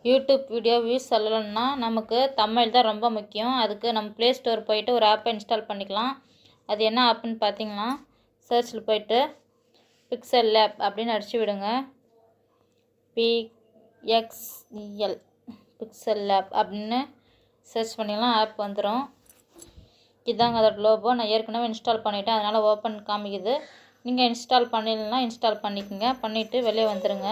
YouTube video views சொல்லணும்னா நமக்கு தமிழ் தான் ரொம்ப முக்கியம். அதுக்கு நம்ம ப்ளே ஸ்டோர் போயிட்டு ஒரு ஆப்பை இன்ஸ்டால் பண்ணிக்கலாம். அது என்ன ஆப்புன்னு பார்த்தீங்கன்னா, சர்ச்சில் போயிட்டு பிக்சல் லேப் அப்படின்னு அடிச்சு விடுங்க. பிஎக்ஸ்இஎல் பிக்சல் லேப் அப்படின்னு சர்ச் பண்ணிக்கலாம். ஆப் வந்துடும். இதாங்க அதோட லோகோ. நான் ஏற்கனவே இன்ஸ்டால் பண்ணிவிட்டேன், அதனால் ஓப்பன் காமிக்குது. நீங்கள் இன்ஸ்டால் பண்ணிடலாம், இன்ஸ்டால் பண்ணிக்கோங்க. பண்ணிவிட்டு வெளியே வந்துடுங்க.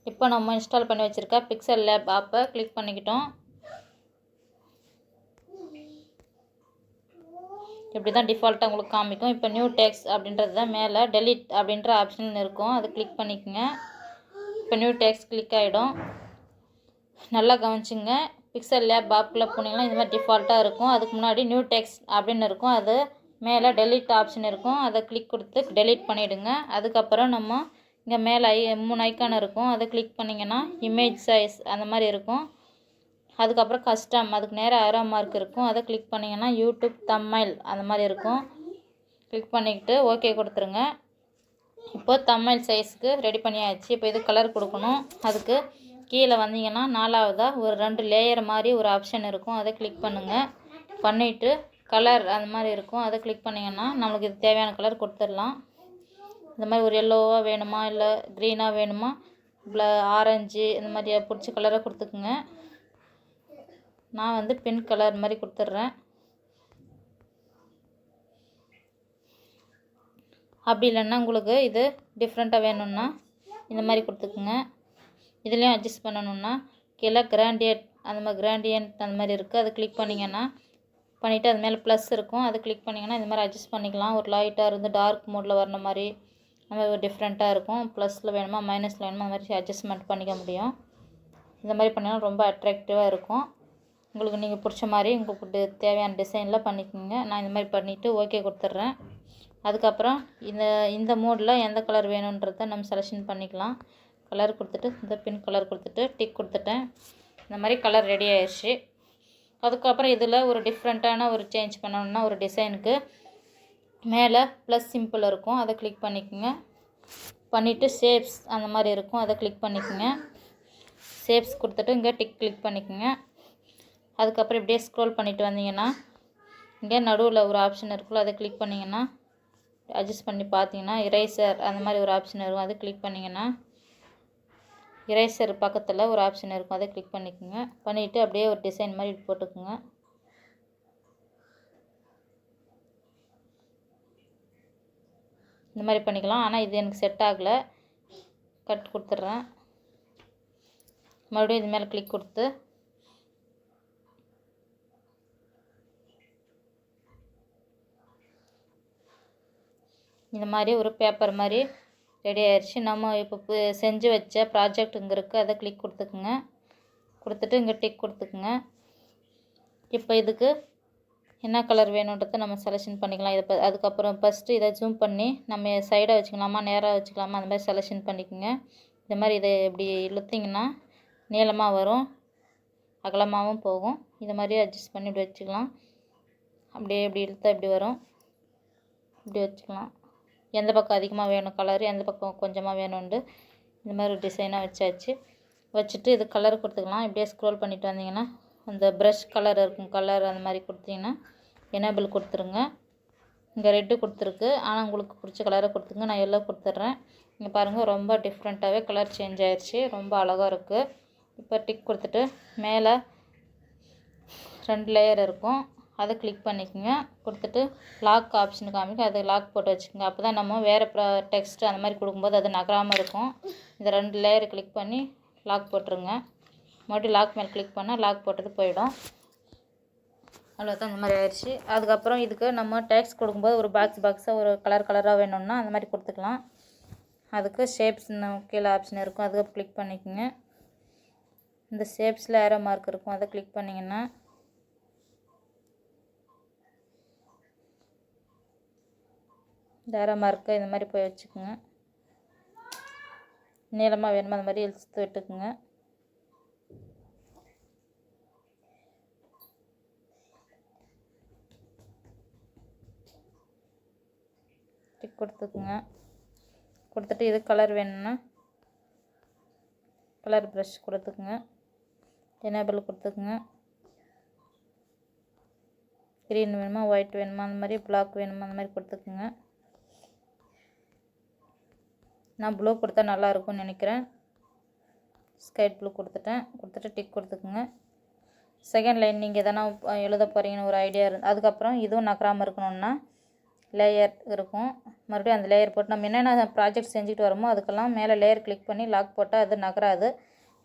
இப்போ நம்ம இன்ஸ்டால் பண்ணி வச்சுருக்க பிக்சல் லேப் ஆப்பை கிளிக் பண்ணிக்கிட்டோம். இப்படி தான் டிஃபால்ட்டாக உங்களுக்கு காமிக்கும். இப்போ நியூ டெக்ஸ்ட் அப்படின்றது தான் மேலே டெலிட் அப்படின்ற ஆப்ஷன் இருக்கும், அது கிளிக் பண்ணிக்கோங்க. இப்போ நியூ டெக்ஸ்ட் கிளிக் ஆகிடும். நல்லா கவனிச்சுங்க. பிக்சல் லேப் ஆப்புக்குள்ளே போனீங்கன்னா இந்த மாதிரி டிஃபால்ட்டாக இருக்கும். அதுக்கு முன்னாடி நியூ டெக்ஸ்ட் அப்படின்னு இருக்கும், அது மேலே டெலிட் ஆப்ஷன் இருக்கும், அதை கிளிக் கொடுத்து டெலிட் பண்ணிவிடுங்க. அதுக்கப்புறம் நம்ம இங்கே மேலே 3 ஐக்கான் இருக்கும், அதை கிளிக் பண்ணிங்கன்னா இமேஜ் சைஸ் அந்த மாதிரி இருக்கும். அதுக்கப்புறம் கஸ்டம், அதுக்கு நேராக ஆரோ மார்க் இருக்கும், அதை கிளிக் பண்ணிங்கன்னா யூடியூப் தம்ப்நெயில் அந்த மாதிரி இருக்கும். கிளிக் பண்ணிக்கிட்டு ஓகே கொடுத்துருங்க. இப்போது தம்ப்நெயில் சைஸுக்கு ரெடி பண்ணியாச்சு. இப்போ இது கலர் கொடுக்கணும். அதுக்கு கீழே வந்தீங்கன்னா 4வதாக ஒரு 2 லேயர் மாதிரி ஒரு ஆப்ஷன் இருக்கும், அதை கிளிக் பண்ணுங்கள். பண்ணிவிட்டு கலர் அந்த மாதிரி இருக்கும், அதை கிளிக் பண்ணிங்கன்னா நம்மளுக்கு இது தேவையான கலர் கொடுத்துடலாம். இந்த மாதிரி ஒரு எல்லோவாக வேணுமா இல்லை க்ரீனாக வேணுமா ஆரஞ்சு இந்த மாதிரி பிடிச்ச கலரை கொடுத்துக்குங்க. நான் வந்து பிங்க் கலர் மாதிரி கொடுத்துட்றேன். அப்படி இல்லைன்னா உங்களுக்கு இது டிஃப்ரெண்ட்டாக வேணும்னா இந்த மாதிரி கொடுத்துக்குங்க. இதுலேயும் அட்ஜஸ்ட் பண்ணணுன்னா கீழே கிராண்டியட் அந்த மாதிரி இருக்குது, அதை கிளிக் பண்ணிங்கன்னா பண்ணிவிட்டு அது மேலே ப்ளஸ் இருக்கும், அதை கிளிக் பண்ணிங்கன்னா இந்த மாதிரி அட்ஜஸ்ட் பண்ணிக்கலாம். ஒரு லைட்டாக இருந்து டார்க் மோடில் வர்ற மாதிரி அந்த மாதிரி டிஃப்ரெண்ட்டாக இருக்கும். ப்ளஸில் வேணுமா மைனஸில் வேணுமா அந்த மாதிரி அட்ஜஸ்ட்மெண்ட் பண்ணிக்க முடியும். இந்த மாதிரி பண்ணிங்கன்னா ரொம்ப அட்ராக்டிவாக இருக்கும். உங்களுக்கு நீங்கள் பிடிச்ச மாதிரி உங்களுக்கு தேவையான டிசைனில் பண்ணிக்கோங்க. நான் இந்த மாதிரி பண்ணிவிட்டு ஓகே கொடுத்துட்றேன். அதுக்கப்புறம் இந்த மோடில் எந்த கலர் வேணுன்றதை நம்ம செலெக்ஷன் பண்ணிக்கலாம். கலர் கொடுத்துட்டு இந்த பிங்க் கலர் கொடுத்துட்டு டிக் கொடுத்துட்டேன். இந்த மாதிரி கலர் ரெடி ஆயிடுச்சு. அதுக்கப்புறம் இதில் ஒரு டிஃப்ரெண்ட்டான ஒரு சேஞ்ச் பண்ணணுன்னா ஒரு டிசைனுக்கு மேலே ப்ளஸ் சிம்பிள் இருக்கும், அதை கிளிக் பண்ணிக்கோங்க. பண்ணிவிட்டு ஷேப்ஸ் அந்த மாதிரி இருக்கும், அதை கிளிக் பண்ணிக்கோங்க. ஷேப்ஸ் கொடுத்துட்டு இங்கே டிக் கிளிக் பண்ணிக்கோங்க. அதுக்கப்புறம் இப்படியே ஸ்க்ரோல் பண்ணிவிட்டு வந்தீங்கன்னா இங்கே நடுவில் ஒரு ஆப்ஷன் இருக்குல்ல, அதை கிளிக் பண்ணிங்கன்னா அட்ஜஸ்ட் பண்ணி பார்த்தீங்கன்னா இரேசர் அந்த மாதிரி ஒரு ஆப்ஷன் இருக்கும், அதை கிளிக் பண்ணிங்கன்னா இரேசர் பக்கத்தில் ஒரு ஆப்ஷன் இருக்கும், அதை கிளிக் பண்ணிக்கோங்க. பண்ணிவிட்டு அப்படியே ஒரு டிசைன் மாதிரி போட்டுக்குங்க. இந்த மாதிரி பண்ணிக்கலாம். ஆனால் இது எனக்கு செட் ஆகலை, கட் கொடுத்துட்றேன். மறுபடியும் இது மேலே கிளிக் கொடுத்து இந்த மாதிரி ஒரு பேப்பர் மாதிரி ரெடி ஆயிடுச்சு. நம்ம இப்போ செஞ்சு வச்ச ப்ராஜெக்ட் இங்கே இருக்குது, அதை கிளிக் கொடுத்துக்குங்க. கொடுத்துட்டு இங்கே டிக் கொடுத்துக்குங்க. இப்போ இதுக்கு என்ன கலர் வேணுன்றதை நம்ம செலெக்ஷன் பண்ணிக்கலாம். இதை அதுக்கப்புறம் ஃபஸ்ட்டு இதை ஜூம் பண்ணி நம்ம சைடாக வச்சுக்கலாமா நேராக வச்சுக்கலாமா அந்த மாதிரி செலெக்ஷன் பண்ணிக்கோங்க. இந்த மாதிரி இதை இப்படி இழுத்திங்கன்னா நீளமாக வரும், அகலமாகவும் போகும். இந்த மாதிரி அட்ஜஸ்ட் பண்ணி இப்படி வச்சுக்கலாம். அப்படியே இப்படி இழுத்தா இப்படி வரும், இப்படி வச்சுக்கலாம். எந்த பக்கம் அதிகமாக வேணும் கலர், எந்த பக்கம் கொஞ்சமாக வேணும்னு இந்த மாதிரி ஒரு டிசைனாக வச்சாச்சு. வச்சுட்டு இது கலர் கொடுத்துக்கலாம். இப்படியே ஸ்க்ரோல் பண்ணிவிட்டு வந்தீங்கன்னா அந்த ப்ரஷ் கலர் இருக்கும், கலர் அந்த மாதிரி கொடுத்தீங்கன்னா எனேபிள் கொடுத்துருங்க. இங்கே ரெட்டு கொடுத்துருக்கு, ஆனால் உங்களுக்கு பிடிச்ச கலரை கொடுத்துங்க. நான் எல்லோ கொடுத்துட்றேன். இங்கே பாருங்கள் ரொம்ப டிஃப்ரெண்ட்டாகவே கலர் சேஞ்ச் ஆயிடுச்சு, ரொம்ப அழகாக இருக்குது. இப்போ டிக் கொடுத்துட்டு மேலே 2 லேயர் இருக்கும், அதை கிளிக் பண்ணிக்கோங்க. கொடுத்துட்டு லாக் ஆப்ஷன் காமிக்கும், அதை லாக் போட்டு வச்சுக்கோங்க. அப்போ தான் நம்ம வேறு டெக்ஸ்ட் அந்த மாதிரி கொடுக்கும்போது அது நகராமல் இருக்கும். இந்த 2 லேயர் கிளிக் பண்ணி லாக் போட்டுருங்க. மறுபடியும் லாக் மேலே கிளிக் பண்ணால் லாக் போட்டது போயிடும். அவ்வளோதான், இந்த மாதிரி ஆயிடுச்சு. அதுக்கப்புறம் இதுக்கு நம்ம டெக்ஸ்ட் கொடுக்கும்போது ஒரு பாக்ஸாக ஒரு கலராக வேணும்னா அந்த மாதிரி கொடுத்துக்கலாம். அதுக்கு ஷேப்ஸ் கீழே ஆப்ஷன் இருக்கும், அதுக்கு கிளிக் பண்ணிக்கோங்க. இந்த ஷேப்ஸில் ஏரோ மார்க் இருக்கும், அதை கிளிக் பண்ணிங்கன்னா இந்த ஏரோ மார்க்கை இந்த மாதிரி போய் வச்சுக்கோங்க. நீளமாக வேணுமா அந்த மாதிரி இழுத்து விட்டுக்குங்க. டிக் கொடுத்துக்குங்க. கொடுத்துட்டு இது கலர் வேணும்னா கலர் ப்ரஷ் கொடுத்துக்குங்க, எனேபிள் கொடுத்துக்குங்க. க்ரீன் வேணுமா, ஒயிட் வேணுமா, அந்த மாதிரி பிளாக் வேணுமா, அந்த மாதிரி கொடுத்துக்குங்க. நான் ப்ளூ கொடுத்தா நல்லாயிருக்கும்னு நினைக்கிறேன். ஸ்கை ப்ளூ கொடுத்துட்டு டிக் கொடுத்துக்குங்க. செகண்ட் லைன் நீங்கள் எதனா எழுத போகிறீங்கன்னு ஒரு ஐடியா அதுக்கப்புறம் இதுவும் நகராமல் இருக்கணும்னா லேயர் இருக்கும். மறுபடியும் அந்த லேயர் போட்டு நம்ம என்னென்ன ப்ராஜெக்ட் செஞ்சுட்டு வரோமோ அதுக்கெல்லாம் மேலே லேயர் கிளிக் பண்ணி லாக் போட்டால் அது நகராது.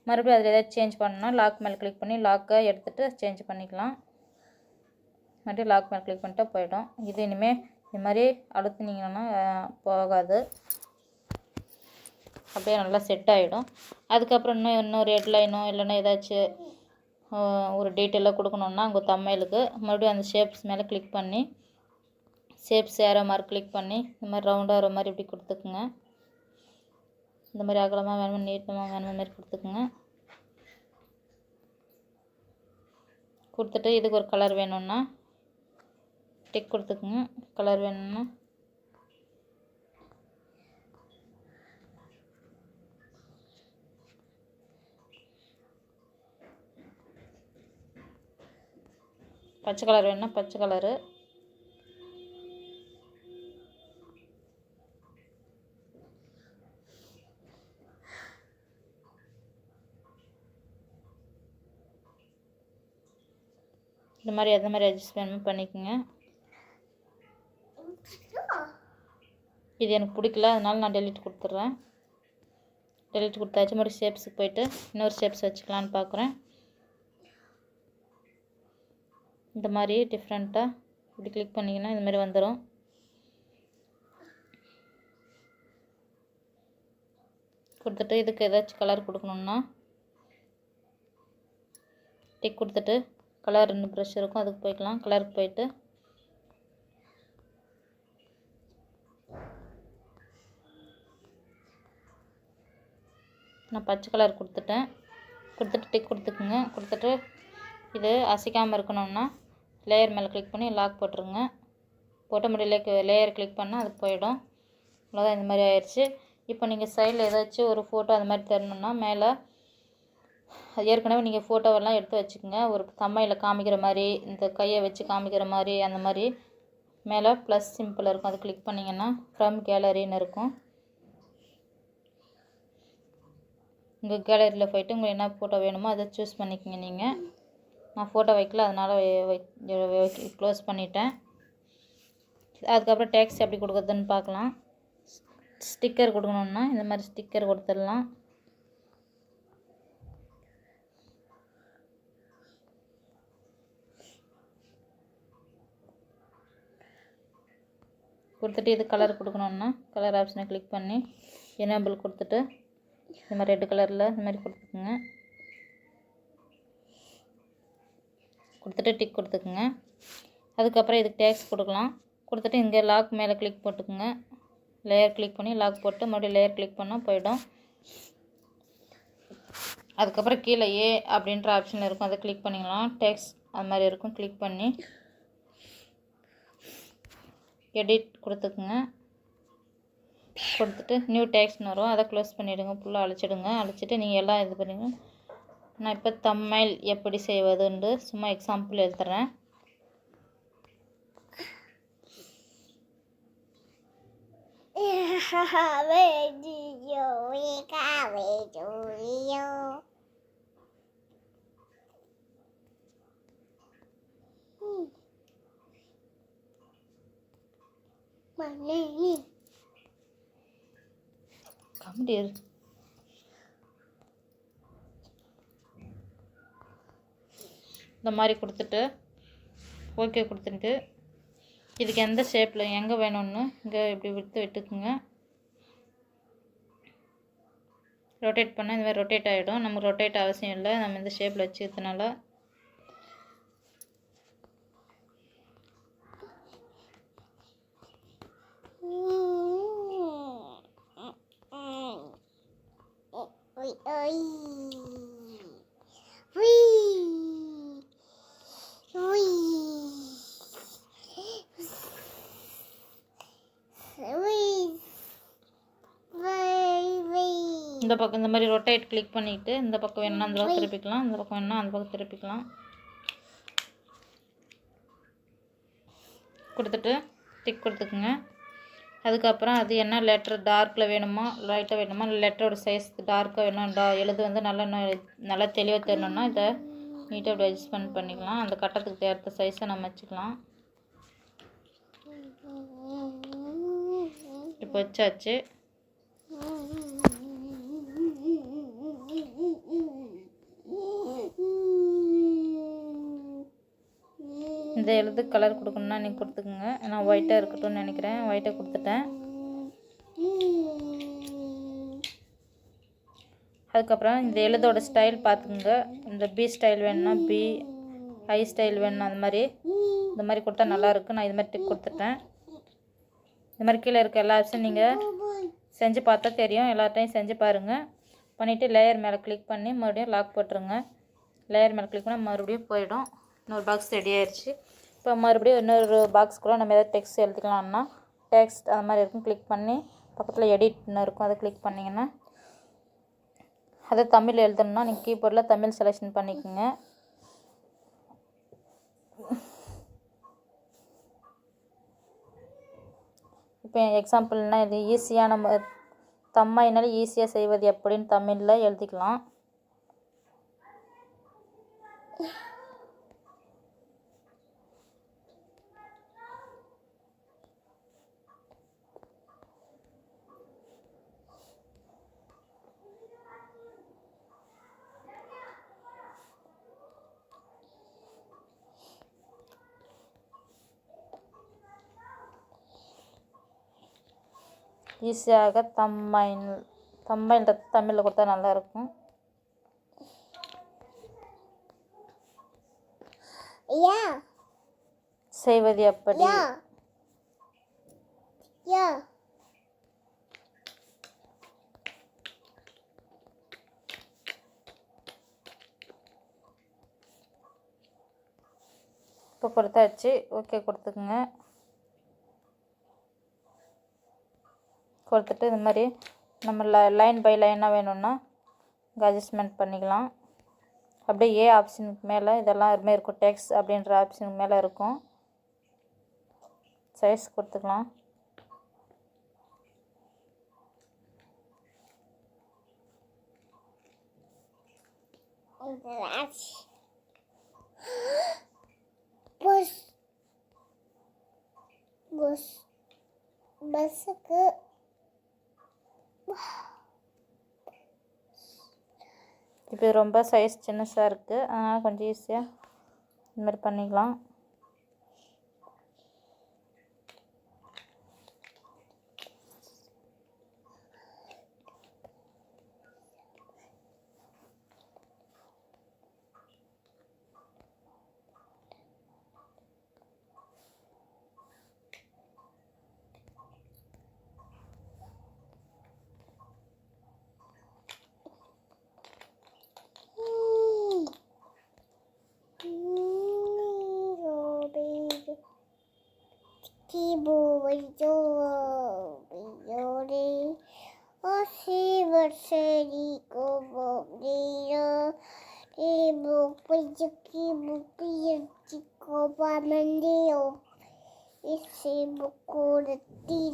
மறுபடியும் அதில் ஏதாச்சும் சேஞ்ச் பண்ணணும்னா லாக் மேலே கிளிக் பண்ணி லாக்கை எடுத்துகிட்டு சேஞ்ச் பண்ணிக்கலாம். மறுபடியும் லாக் மேலே கிளிக் பண்ணிட்டா போயிடும். இது இனிமேல் இது மாதிரி அழுத்துனீங்கன்னா போகாது, அப்படியே நல்லா செட் ஆகிடும். அதுக்கப்புறம் இன்னும் ரெட் லைனோ இல்லைன்னா ஏதாச்சும் ஒரு டீட்டெயிலாக கொடுக்கணுன்னா உங்கள் தம்மைலுக்கு மறுபடியும் அந்த ஷேப்ஸ் மேலே கிளிக் பண்ணி ஷேப்ஸ் ஏற மாதிரி கிளிக் பண்ணி இந்த மாதிரி ரவுண்டாக வர மாதிரி இப்படி கொடுத்துக்குங்க. இந்த மாதிரி அகலமாக வேணுமா நீட்டமாக வேணுமா மாதிரி கொடுத்துக்குங்க. கொடுத்துட்டு இதுக்கு ஒரு கலர் வேணும்னா டிக் கொடுத்துக்குங்க. கலர் வேணும்னா பச்சை கலர் வேணும்னா பச்சை கலரு, இந்த மாதிரி எந்த மாதிரி அட்ஜஸ்ட்மெண்ட் பண்ணிக்கோங்க. இது எனக்கு பிடிக்கல, அதனால நான் டெலிட் கொடுத்துட்றேன். டெலிட் கொடுத்தாச்சு. மறுபடியும் ஷேப்ஸுக்கு போயிட்டு இன்னொரு ஷேப்ஸ் வச்சுக்கலான்னு பார்க்குறேன். இந்த மாதிரி டிஃப்ரெண்ட்டாக இப்படி கிளிக் பண்ணிங்கன்னா இந்த மாதிரி வந்துடும். கொடுத்துட்டு இதுக்கு ஏதாச்சும் கலர் கொடுக்கணுன்னா டிக் கொடுத்துட்டு கலர் 2 ப்ரஷ் இருக்கும் அதுக்கு போய்க்கலாம். கலருக்கு போயிட்டு நான் பச்சை கலர் கொடுத்துட்டு டிக் கொடுத்துக்குங்க. கொடுத்துட்டு இது அசைக்காமல் இருக்கணும்னா லேயர் மேலே கிளிக் பண்ணி லாக் போட்டுருங்க. போட்ட முடியல லேயர் கிளிக் பண்ணால் அது போயிடும். அவ்வளோதான், இந்த மாதிரி ஆயிடுச்சு. இப்போ நீங்கள் சைடில் ஏதாச்சும் ஒரு ஃபோட்டோ அந்த மாதிரி தரணுன்னா மேலே ஏற்கனவே நீங்கள் ஃபோட்டோவெல்லாம் எடுத்து வச்சுக்கோங்க. ஒரு தம்மையில் காமிக்கிற மாதிரி, இந்த கையை வச்சு காமிக்கிற மாதிரி, அந்த மாதிரி மேலே ப்ளஸ் சிம்பிள் இருக்கும். அது கிளிக் பண்ணிங்கன்னா ஃப்ரம் கேலரின்னு இருக்கும். உங்கள் கேலரியில் போய்ட்டு உங்களுக்கு என்ன ஃபோட்டோ வேணுமோ அதை சூஸ் பண்ணிக்கோங்க. நீங்கள் நான் ஃபோட்டோ வைக்கல, அதனால் க்ளோஸ் பண்ணிட்டேன். அதுக்கப்புறம் டேக்ஸ் எப்படி கொடுக்குறதுன்னு பார்க்கலாம். ஸ்டிக்கர் கொடுக்கணுன்னா இந்த மாதிரி ஸ்டிக்கர் கொடுத்துடலாம். கொடுத்துட்டு இது கலர் கொடுக்கணுன்னா கலர் ஆப்ஷனை கிளிக் பண்ணி எனேபிள் கொடுத்துட்டு இந்த மாதிரி ரெட் கலரில் இந்த மாதிரி கொடுத்துக்குங்க. கொடுத்துட்டு டிக் கொடுத்துக்குங்க. அதுக்கப்புறம் இதுக்கு டேக்ஸ் கொடுக்கலாம். கொடுத்துட்டு இங்கே லாக் மேலே கிளிக் போட்டுக்குங்க. லேயர் கிளிக் பண்ணி லாக் போட்டு மறுபடியும் லேயர் கிளிக் பண்ணால் போயிடும். அதுக்கப்புறம் கீழே ஏ அப்படின்ற ஆப்ஷன் இருக்கும், அதை கிளிக் பண்ணிக்கலாம். டேக்ஸ் அது மாதிரி இருக்கும், கிளிக் பண்ணி எடிட் கொடுத்துக்குங்க. கொடுத்துட்டு நியூ டேக்ஸ்னு வரும், அதை க்ளோஸ் பண்ணிவிடுங்க. ஃபுல்லாக அழிச்சிடுங்க. அழிச்சிட்டு நீங்கள் எல்லாம் இது பண்ணுங்க. நான் இப்போ தம்ப்நெயில் எப்படி செய்வதுன்னு சும்மா எக்ஸாம்பிள் எழுதுறேன். கம்டியர் இந்த மாதிரி கொடுத்துட்டு ஓகே கொடுத்துட்டு இதுக்கு எந்த ஷேப்பில் எங்கே வேணும்னு இங்கே இப்படி விட்டுக்குங்க. ரொட்டேட் பண்ணால் இந்த மாதிரி ரொட்டேட் ஆகிடும். நமக்கு ரொட்டேட் அவசியம் இல்லை, நம்ம இந்த ஷேப்பில் வச்சுக்கிறதுனால. இந்த பக்கம் இந்த மாதிரி ரொட்டேட் கிளிக் பண்ணிவிட்டு இந்த பக்கம் வேணும்னா அந்த பக்கம் திருப்பிக்கலாம், இந்த பக்கம் வேணும்னா அந்த பக்கம் திருப்பிக்கலாம். கொடுத்துட்டு டிக் கொடுத்துக்குங்க. அதுக்கப்புறம் அது என்ன லெட்டர் டார்க்கில் வேணுமா லைட்டாக வேணுமா, லெட்டரோட சைஸ் டார்க்காக வேணும், எழுது வந்து நல்லா தெளிவாக தெரியணுன்னா இதை நீட்டாக இப்படி அட்ஜஸ்ட்மெண்ட் பண்ணிக்கலாம். அந்த கட்டத்துக்கு ஏற்ற சைஸை நம்ம வச்சுக்கலாம். இப்போ வச்சாச்சு. இந்த எழுது கலர் கொடுக்கணுன்னா நீங்கள் கொடுத்துக்குங்க. நான் ஒயிட்டாக இருக்கட்டும்னு நினைக்கிறேன், ஒயிட்டாக கொடுத்துட்டேன். அதுக்கப்புறம் இந்த எழுதோட ஸ்டைல் பார்த்துக்குங்க. இந்த பி ஸ்டைல் வேணும்னா பி, ஐ ஸ்டைல் வேணும்னா அந்த மாதிரி இந்த மாதிரி கொடுத்தா நல்லாயிருக்கு. நான் இது மாதிரி டிக் கொடுத்துட்டேன். இந்த மாதிரி கீழே இருக்க எல்லா ஆப்ஷன் நீங்கள் செஞ்சு பார்த்தா தெரியும். எல்லாத்தையும் செஞ்சு பாருங்கள். பண்ணிவிட்டு லேயர் மேலே கிளிக் பண்ணி மறுபடியும் லாக் போட்டுருங்க. லேயர் மேலே கிளிக் பண்ணால் மறுபடியும் போயிடும். இன்னொரு பாக்ஸ் ரெடி ஆயிடுச்சு. இப்போ மறுபடியும் இன்னொரு பாக்ஸ்க்குள்ளே நம்ம எதாவது டெக்ஸ்ட் எழுதிக்கலாம்னா டெக்ஸ்ட் அது மாதிரி இருக்கும். கிளிக் பண்ணி பக்கத்தில் எடிட்னு இருக்கும், அதை கிளிக் பண்ணிங்கன்னா அதை தமிழ் எழுதணும்னா நீங்கள் கீபோர்டில் தமிழ் செலெக்ஷன் பண்ணிக்கோங்க. இப்போ எக்ஸாம்பிள்னா இது ஈஸியாக நம்ம தம்மைனால் ஈஸியாக செய்வது எப்படின்னு தமிழில் எழுதிக்கலாம். ஈஸியாக தம்மைன்ற தமிழில் கொடுத்தா நல்லாயிருக்கும். செய்வது எப்படி இப்போ கொடுத்தாச்சு. ஓகே கொடுத்துக்குங்க. கொடுத்துட்டு இந்த மாதிரி நம்ம லைன் பை லைனாக வேணும்னா இங்கே அட்ஜஸ்ட்மெண்ட் பண்ணிக்கலாம். அப்படியே ஏ ஆப்ஷனுக்கு மேலே இதெல்லாம் எதுவுமே இருக்கும், டெக்ஸ்ட் அப்படின்ற ஆப்ஷனுக்கு மேலே இருக்கும். சைஸ் கொடுத்துக்கலாம். பஸ்ஸுக்கு இப்போ ரொம்ப சைஸ் சின்னதாக இருக்குது, அதனால் கொஞ்சம் ஈஸியாக இந்த மாதிரி பண்ணிக்கலாம்.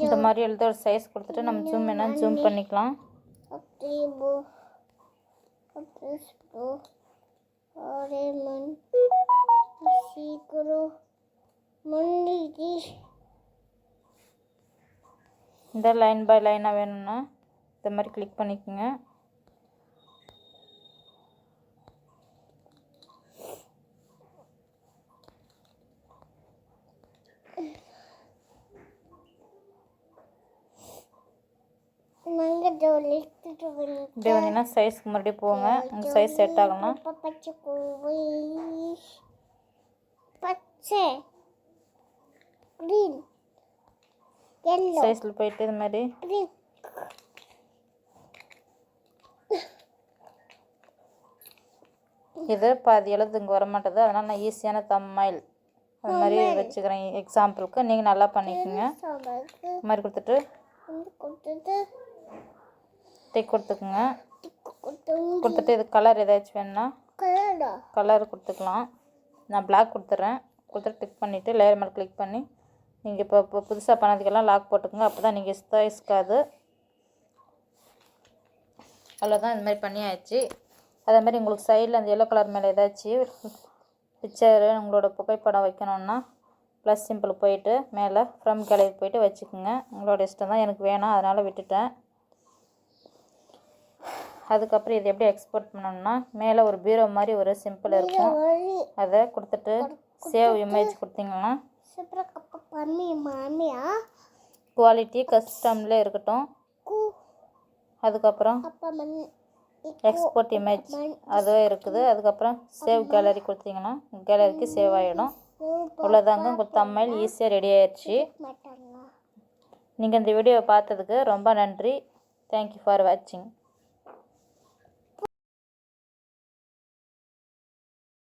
இந்த மாதிரி எழுத ஒரு சைஸ் கொடுத்துட்டு நம்ம ஜூம் வேணா ஜூம் பண்ணிக்கலாம். இந்த லைன் பை லைனாக வேணும்னா இந்த மாதிரி கிளிக் பண்ணிக்கோங்க. இப்படி வந்தீங்கன்னா சைஸ்க்கு மறுபடியும் போங்க. உங்கள் சைஸ் செட் ஆகணும். சைஸில் போயிட்டு இது மாதிரி இது பாதி எழுது இங்கே வரமாட்டேது, அதனால் நான் ஈஸியான தமிழ் அது மாதிரி வச்சுக்கிறேன் எக்ஸாம்பிளுக்கு. நீங்கள் நல்லா பண்ணிக்கோங்க. இது மாதிரி கொடுத்துட்டு டிக் கொடுத்துக்குங்க. கொடுத்துட்டு இது கலர் ஏதாச்சும் வேணுன்னா கலர் கொடுத்துக்கலாம். நான் பிளாக் கொடுத்துட்றேன். கொடுத்துட்டு டிக் பண்ணிவிட்டு லேயர் மேலே கிளிக் பண்ணி நீங்கள் இப்போ புதுசாக பண்ணதுக்கெல்லாம் லாக் போட்டுக்கோங்க. அப்போ தான் நீங்கள் இஸ்காது. அவ்வளோதான், இந்த மாதிரி பண்ணியாச்சு. அதே மாதிரி உங்களுக்கு சைடில் அந்த எல்லோ கலர் மேலே ஏதாச்சும் பிக்சரு உங்களோட புகைப்படம் வைக்கணுன்னா ப்ளஸ் சிம்பிள் போயிட்டு மேலே ஃப்ரம் கேலரி போயிட்டு வச்சுக்கோங்க. உங்களோட இஷ்டம் தான். எனக்கு வேணாம், அதனால் விட்டுட்டேன். அதுக்கப்புறம் இது எப்படி எக்ஸ்போர்ட் பண்ணணும்னா மேலே ஒரு பீரோ மாதிரி ஒரு சிம்பிள் இருக்கும். அதை கொடுத்துட்டு சேவ் இமேஜ் கொடுத்தீங்கன்னா குவாலிட்டி கஸ்டமில் இருக்கட்டும். அதுக்கப்புறம் எக்ஸ்போர்ட் இமேஜ் அதுவே இருக்குது. அதுக்கப்புறம் சேவ் கேலரி கொடுத்தீங்கன்னா கேலரிக்கு சேவ் ஆகிடும். அவ்வளோதாங்க, உங்கள் தம்ப்நெயில் ஈஸியாக ரெடி ஆயிடுச்சு. நீங்கள் இந்த வீடியோவை பார்த்ததுக்கு ரொம்ப நன்றி. தேங்க்யூ ஃபார் வாட்சிங்.